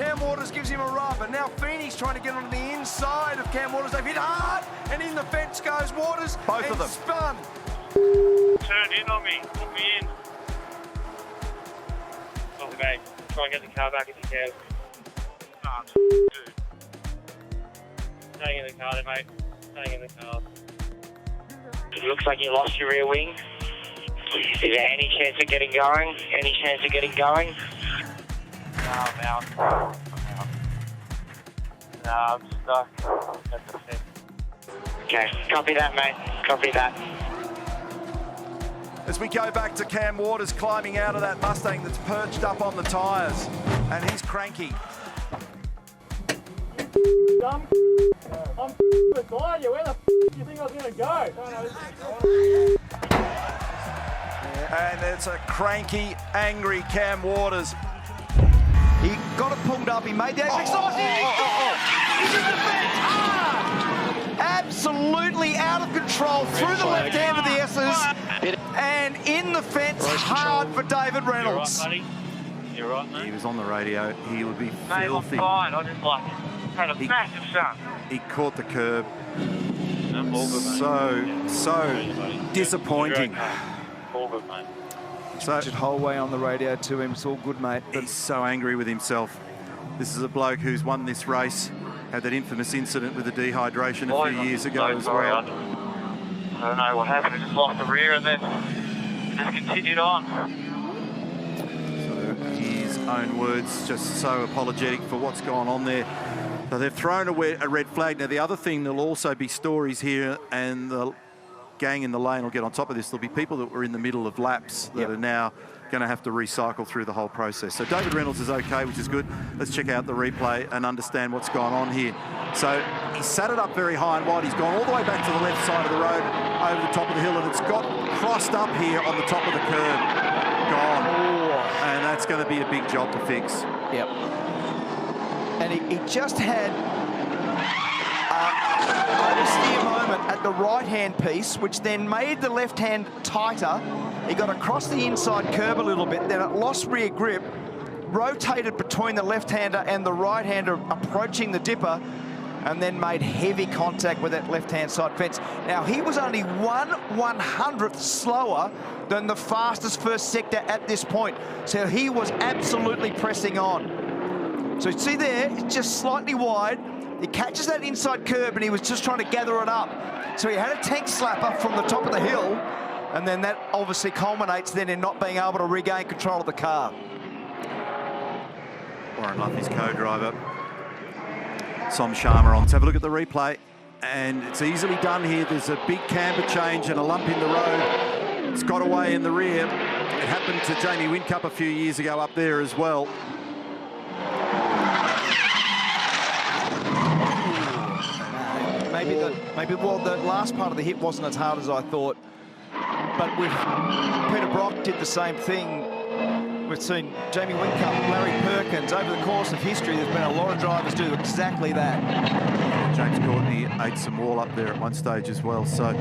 Cam Waters gives him a rub, and now Feeney's trying to get onto the inside of Cam Waters. They've hit hard, and in the fence goes Waters. Both of them. Spun. Turn in on me. Put me in. Okay, try and get the car back if you can. Nah, dude. Staying in the car there, mate. Staying in the car. It looks like you lost your rear wing. Is there any chance of getting going? Any chance of getting going? No, I'm out. No, I'm stuck. That's the thing. Okay, copy that, mate. Copy that. As we go back to Cam Waters climbing out of that Mustang that's perched up on the tyres, and he's cranky. I'm beside you. Where the f do you think I was going to go? And it's a cranky, angry Cam Waters. He got it pulled up. He made the apex. He's in the fence. Absolutely out of control through the left hand of the S's. And in the fence, hard for David Reynolds. You're right, buddy. You're right, mate. He was on the radio. He would be Mate, I'm filthy. fine. I just had a massive sun. He caught the curb. All good, mate. So disappointing. All good, mate. So The whole way on the radio to him. It's all good, mate. he's so angry with himself. This is a bloke who's won this race, had that infamous incident with the dehydration a few years ago as well. I don't know what happened. I just lost the rear and then just continued on. So his own words, just so apologetic for what's gone on there. So they've thrown a red flag. Now the other thing, there'll also be stories here, and the gang in the lane will get on top of this. There'll be people that were in the middle of laps that are now going to have to recycle through the whole process. So David Reynolds is okay, which is good. Let's check out the replay and understand what's gone on here. So he sat it up very high and wide. He's gone all the way back to the left side of the road, over the top of the hill, and it's got crossed up here on the top of the curb. Gone. And that's going to be a big job to fix. Yep. And he just had oversteer moment at the right-hand piece, which then made the left hand tighter. He got across the inside curb a little bit, then it lost rear grip, rotated between the left-hander and the right-hander approaching the dipper, and then made heavy contact with that left-hand side fence. Now, he was only 1/100th slower than the fastest first sector at this point, so he was absolutely pressing on. So you see there, it's just slightly wide. He catches that inside curb and he was just trying to gather it up. So he had a tank slapper from the top of the hill, and then that obviously culminates then in not being able to regain control of the car. Warren Luff, his co-driver. Som Sharma on. Let's have a look at the replay. And it's easily done here. There's a big camber change and a lump in the road. It's got away in the rear. It happened to Jamie Whincup a few years ago up there as well. Maybe the last part of the hit wasn't as hard as I thought. But with Peter Brock did the same thing. We've seen Jamie Whincup, Larry Perkins. Over the course of history, there's been a lot of drivers do exactly that. James Courtney ate some wall up there at one stage as well. So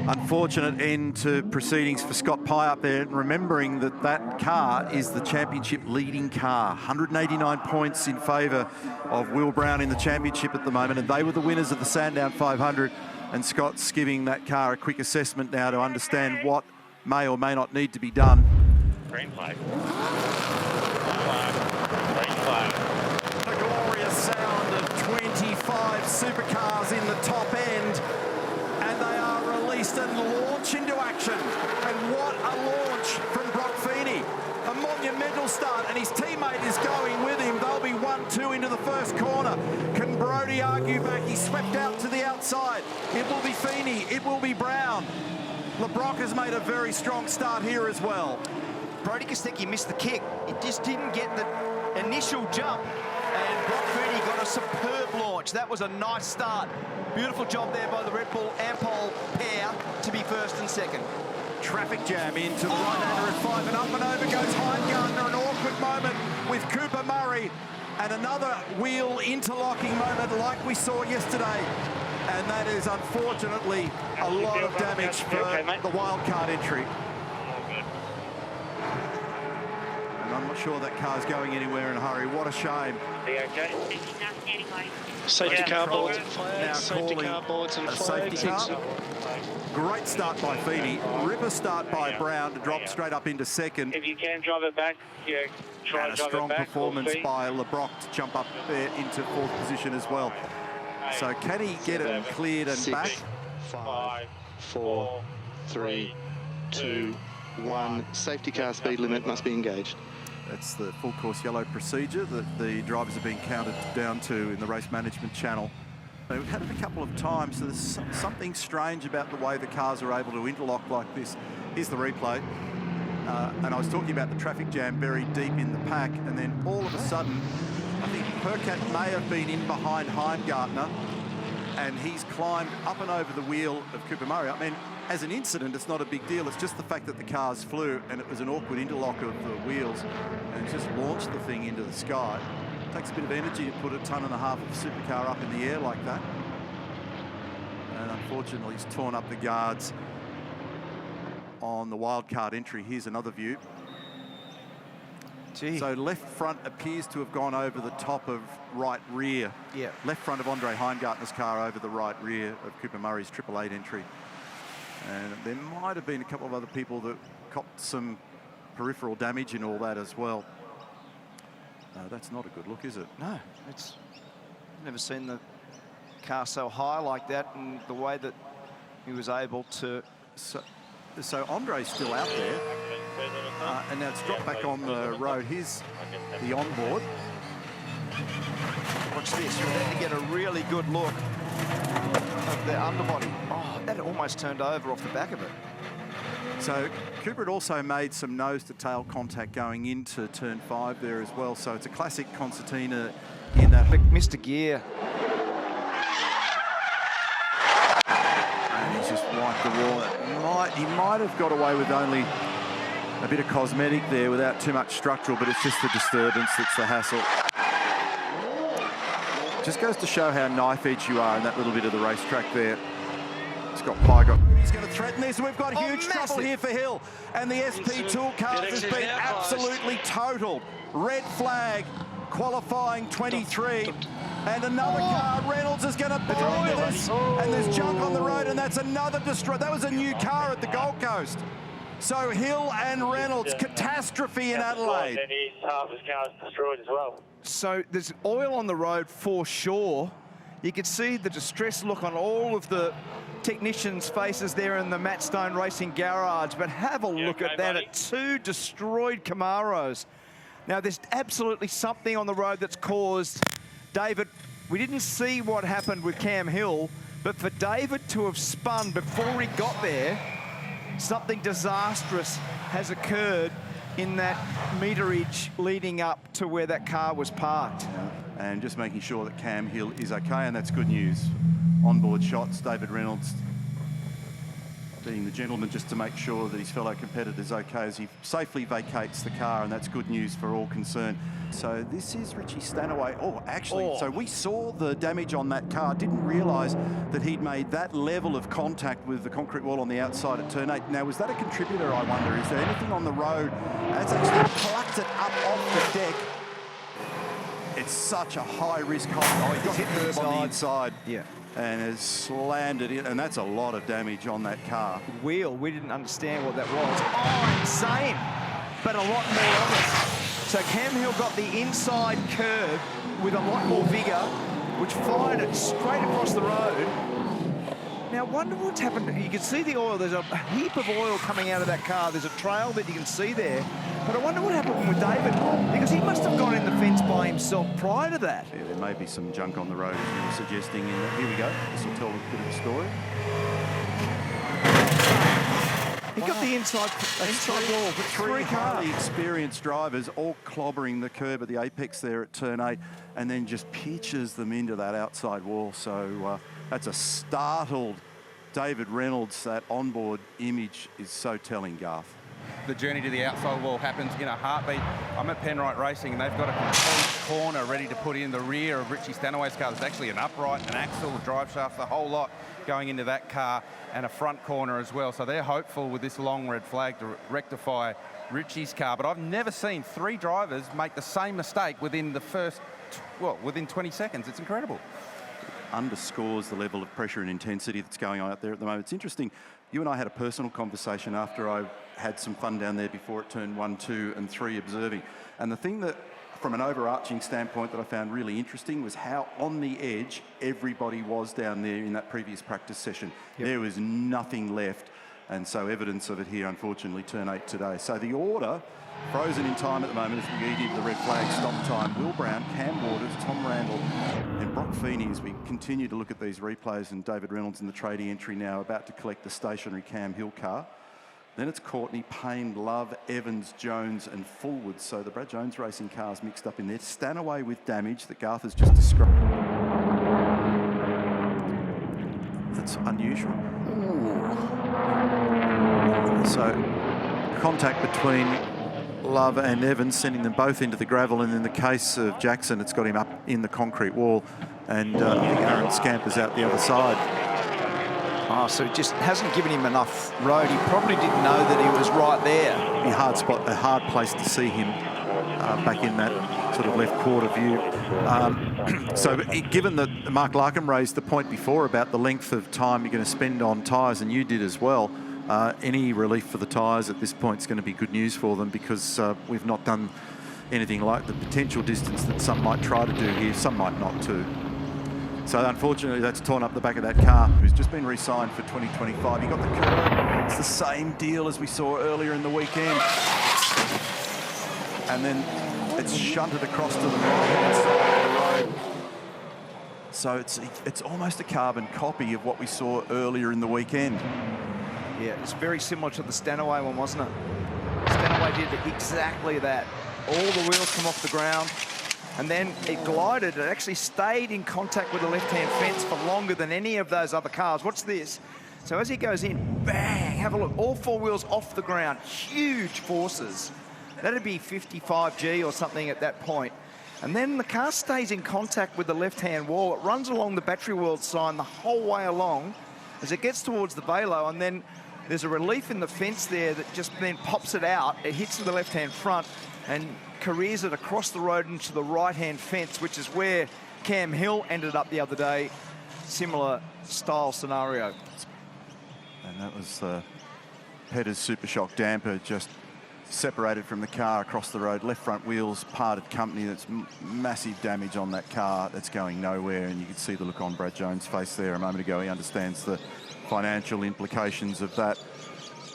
unfortunate end to proceedings for Scott Pye up there. And remembering that that car is the championship leading car. 189 points in favour of Will Brown in the championship at the moment. And they were the winners of the Sandown 500. And Scott's giving that car a quick assessment now to understand what may or may not need to be done. Green flag. Green flag. The glorious sound of 25 supercars in the top end, and they are released and launch into action. And what a launch from Brock Feeney. A monumental start, and his teammate is going with him. They'll be 1-2 into the first corner. Can Brodie argue back? He swept out to the outside. It will be Feeney. It will be Brown. LeBrock has made a very strong start here as well. Brodie Kostecki missed the kick. He just didn't get the initial jump. And Brock Feeney got a superb launch. That was a nice start. Beautiful job there by the Red Bull Ampol pair to be first and second. Traffic jam into the right-hander at 5, and up and over goes Heimgartner. An awkward moment with Cooper Murray, and another wheel interlocking moment like we saw yesterday. And that is unfortunately a lot of damage for the wildcard entry. And I'm not sure that car's going anywhere in a hurry. What a shame. Are you okay? Safety car boards and Now flags. Safety calling car boards and a safety flags. car. Great start by Phoebe. Ripper start by Brown to drop straight up into second. If you can drive it back, try And a to drive strong it back. performance by LeBrock to jump up there into fourth position as well. So can he get it cleared and back? 5, 4, 3, 2, 1. Safety car speed limit must be engaged. That's the full course yellow procedure that the drivers are being counted down to in the race management channel. We've had it a couple of times, so there's something strange about the way the cars are able to interlock like this. Here's the replay. And I was talking about the traffic jam very deep in the pack, and then all of a sudden, I think Percat may have been in behind Heimgartner, and he's climbed up and over the wheel of Cooper Murray. I mean, as an incident, it's not a big deal. It's just the fact that the cars flew, and it was an awkward interlock of the wheels, and it just launched the thing into the sky. It takes a bit of energy to put a tonne and a half of a supercar up in the air like that. And unfortunately, he's torn up the guards on the wildcard entry. Here's another view. Gee. So left front appears to have gone over the top of right rear. Yeah. Left front of Andre Heimgartner's car over the right rear of Cooper Murray's 888 entry. And there might have been a couple of other people that copped some peripheral damage in all that as well. That's not a good look, is it? No, it's never seen the car so high like that, and the way that he was able to. So Andre's still out there, and now it's dropped back on the road. Here's the onboard. Watch this, you're there to get a really good look of the underbody. Oh, that almost turned over off the back of it. So Cooper had also made some nose-to-tail contact going into turn 5 there as well. So it's a classic concertina in that. Mr. Gear. And he's just wiped the wall. He might have got away with only a bit of cosmetic there without too much structural, but it's just the disturbance that's the hassle. Just goes to show how knife edge you are in that little bit of the racetrack there. Scott Pye he's going to threaten this. We've got huge trouble here for Hill. And the SP Tool Cars has been absolutely totaled. Red flag, qualifying 23. And another car, Reynolds is going to buy into this. And there's junk on the road, and that's another destroy. That was a new car at the Gold Coast. So Hill and Reynolds, catastrophe in Adelaide. And half his car's destroyed as well. So there's oil on the road for sure. You can see the distressed look on all of the technicians' faces there in the Matt Stone Racing garage, but have a look at that, at 2 destroyed Camaros. Now, there's absolutely something on the road that's caused David. We didn't see what happened with Cam Hill, but for David to have spun before he got there, something disastrous has occurred in that meterage leading up to where that car was parked. And just making sure that Cam Hill is okay, and that's good news. Onboard shots, David Reynolds being the gentleman just to make sure that his fellow competitor's okay as he safely vacates the car, and that's good news for all concerned. So this is Richie Stanaway. So we saw the damage on that car, didn't realise that he'd made that level of contact with the concrete wall on the outside at turn 8. Now, was that a contributor, I wonder? Is there anything on the road that's actually plucked it up off the deck? It's such a high-risk hole. He got hit curb on the inside. Yeah. And has slammed it in, and that's a lot of damage on that car. Wheel, we didn't understand what that was. Oh, insane, but a lot more of it. So Cam Hill got the inside curve with a lot more vigour, which fired it straight across the road. Now, I wonder what's happened. You can see the oil. There's a heap of oil coming out of that car. There's a trail that you can see there. But I wonder what happened with David, because he must have gone in the fence by himself prior to that. Yeah, there may be some junk on the road, as you were suggesting. In that. Here we go. This will tell a bit of the story. He got the inside wall for 3 cars. Highly experienced drivers all clobbering the curb at the apex there at turn 8, and then just pitches them into that outside wall. So that's a startled David Reynolds. That onboard image is so telling, Garth. The journey to the outside wall happens in a heartbeat. I'm at Penrite Racing, and they've got a complete corner ready to put in the rear of Richie Stanaway's car. There's actually an upright, an axle, a drive shaft, the whole lot going into that car, and a front corner as well. So they're hopeful with this long red flag to rectify Richie's car, but I've never seen 3 drivers make the same mistake within the first, within 20 seconds. It's incredible. Underscores the level of pressure and intensity that's going on out there at the moment. It's interesting. You and I had a personal conversation after I had some fun down there before it turned 1, 2 and 3 observing. And the thing that, from an overarching standpoint, that I found really interesting was how on the edge everybody was down there in that previous practice session. Yep. There was nothing left. And so evidence of it here, unfortunately, turn 8 today. So the order, frozen in time at the moment as we lead into the red flag stop time. Will Brown, Cam Waters, Tom Randall and Brock Feeney as we continue to look at these replays, and David Reynolds in the tradie entry now about to collect the stationary Cam Hill car. Then it's Courtney, Payne, Love, Evans, Jones and Fullwood. So the Brad Jones Racing cars mixed up in there. Stanaway with damage that Garth has just described. That's unusual. So contact between Love and Evans, sending them both into the gravel, and in the case of Jackson, it's got him up in the concrete wall, and I think Aaron Scampers out the other side. Oh, so it just hasn't given him enough road. He probably didn't know that he was right there. Be a hard place to see him back in that sort of left quarter view. So given that Mark Larkham raised the point before about the length of time you're going to spend on tyres, and you did as well, any relief for the tyres at this point is going to be good news for them, because we've not done anything like the potential distance that some might try to do here, some might not too. So unfortunately that's torn up the back of that car, who's just been re-signed for 2025. You got the curve, it's the same deal as we saw earlier in the weekend. And then it's shunted across to the right-hand side of the road. So it's almost a carbon copy of what we saw earlier in the weekend. Yeah, it's very similar to the Stanaway one, wasn't it? Stanaway did exactly that. All the wheels come off the ground, and then it glided. It actually stayed in contact with the left-hand fence for longer than any of those other cars. Watch this. So as he goes in, bang, have a look. All 4 wheels off the ground, huge forces. That'd be 55G or something at that point. And then the car stays in contact with the left-hand wall. It runs along the Battery World sign the whole way along as it gets towards the Velo, and then there's a relief in the fence there that just then pops it out. It hits the left-hand front and careers it across the road into the right-hand fence, which is where Cam Hill ended up the other day. Similar style scenario. And that was Petter's Super Shock damper just separated from the car across the road. Left front wheels parted company. That's massive damage on that car that's going nowhere, and you can see the look on Brad Jones' face there a moment ago. He understands the financial implications of that,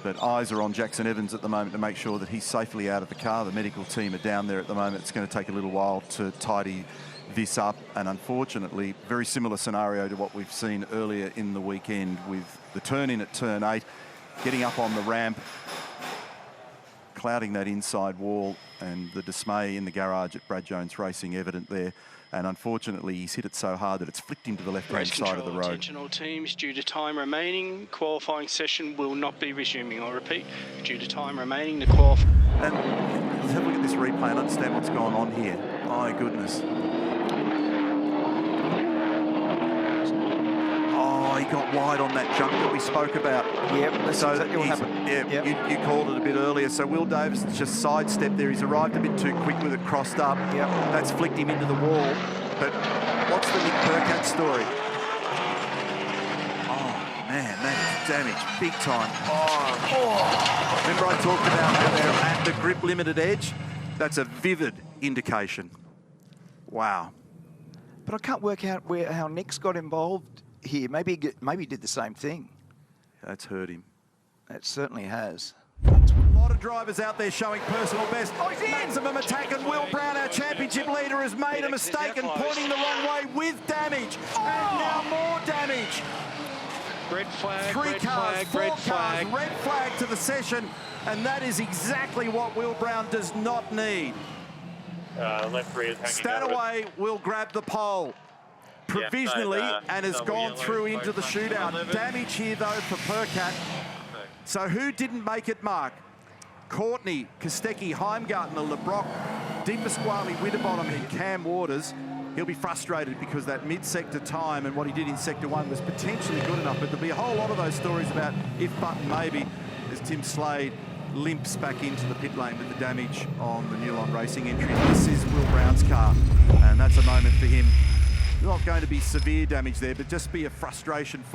but eyes are on Jackson Evans at the moment to make sure that he's safely out of the car. The medical team are down there at the moment. It's going to take a little while to tidy this up, and unfortunately very similar scenario to what we've seen earlier in the weekend with the turn in at turn 8, getting up on the ramp, clouding that inside wall, and the dismay in the garage at Brad Jones Racing evident there. And unfortunately, he's hit it so hard that it's flicked into the left-hand side of the road. Attention all teams, due to time remaining, qualifying session will not be resuming. I repeat, due to time remaining, the qualifying... And let's have a look at this replay and understand what's going on here. My goodness. Oh, he got wide on that jump that we spoke about. Yep, that's exactly what happened. Yeah, yep. You called it a bit earlier. So Will Davis just sidestepped there. He's arrived a bit too quick with it crossed up. Yep. That's flicked him into the wall. But what's the Nick Percat story? Oh, man, that is damage. Big time. Oh. Remember I talked about how they're at the grip limited edge? That's a vivid indication. Wow. But I can't work out how Nick's got involved here. Maybe he did the same thing. That's hurt him. It certainly has. A lot of drivers out there showing personal best. Oh, maximum attack, and Will Brown, our championship leader, has made a mistake and pointing the wrong way with damage. Oh. And now more damage. Red flag, 3 red cars, flag, 4 red cars, flag. red flag to the session, and that is exactly what Will Brown does not need. Left rear is hanging Stanaway will grab the pole provisionally and has gone through into the shootout. Damage here though for Percat. So who didn't make it, Mark? Courtney, Kostecki, Heimgartner, LeBrock, Di Pasquale, Winterbottom and Cam Waters. He'll be frustrated because that mid-sector time and what he did in Sector 1 was potentially good enough, but there'll be a whole lot of those stories about if, but, and maybe, as Tim Slade limps back into the pit lane with the damage on the Newline Racing entry. This is Will Brown's car, and that's a moment for him. Not going to be severe damage there, but just be a frustration for